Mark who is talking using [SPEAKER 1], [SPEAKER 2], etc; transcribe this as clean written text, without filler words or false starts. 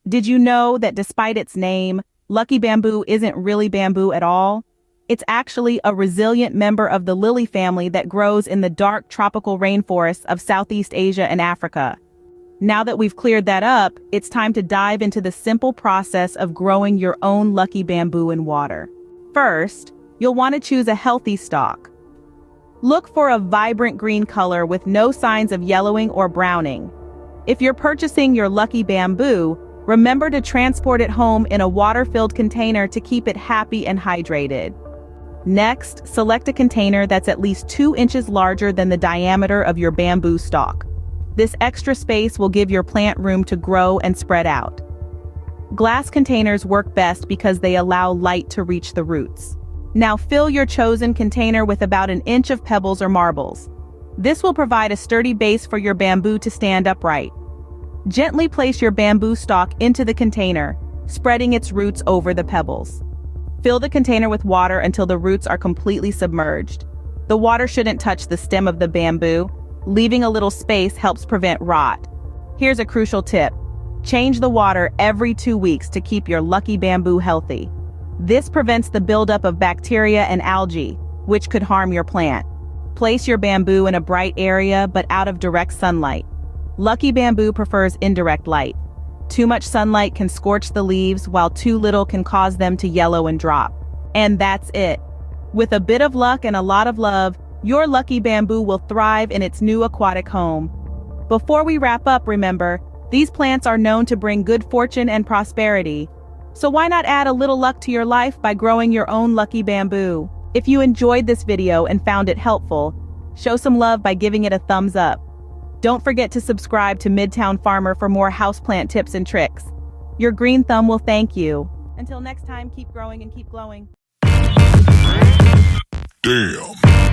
[SPEAKER 1] Did you know that despite its name, lucky bamboo isn't really bamboo at all? It's actually a resilient member of the lily family that grows in the dark tropical rainforests of Southeast Asia and Africa. Now that we've cleared that up, it's time to dive into the simple process of growing your own lucky bamboo in water. First, you'll want to choose a healthy stalk. Look for a vibrant green color with no signs of yellowing or browning. If you're purchasing your lucky bamboo, remember to transport it home in a water-filled container to keep it happy and hydrated. Next, select a container that's at least 2 inches larger than the diameter of your bamboo stalk. This extra space will give your plant room to grow and spread out. Glass containers work best because they allow light to reach the roots. Now fill your chosen container with about 1 inch of pebbles or marbles. This will provide a sturdy base for your bamboo to stand upright. Gently place your bamboo stalk into the container, spreading its roots over the pebbles. Fill the container with water until the roots are completely submerged. The water shouldn't touch the stem of the bamboo. Leaving a little space helps prevent rot. Here's a crucial tip. Change the water every 2 weeks to keep your lucky bamboo healthy. This prevents the buildup of bacteria and algae, which could harm your plant. Place your bamboo in a bright area but out of direct sunlight. Lucky bamboo prefers indirect light. Too much sunlight can scorch the leaves, while too little can cause them to yellow and drop. And that's it. With a bit of luck and a lot of love, your lucky bamboo will thrive in its new aquatic home. Before we wrap up, remember, these plants are known to bring good fortune and prosperity. So why not add a little luck to your life by growing your own lucky bamboo? If you enjoyed this video and found it helpful, show some love by giving it a thumbs up. Don't forget to subscribe to Midtown Farmer for more houseplant tips and tricks. Your green thumb will thank you. Until next time, keep growing and keep glowing.
[SPEAKER 2] Damn.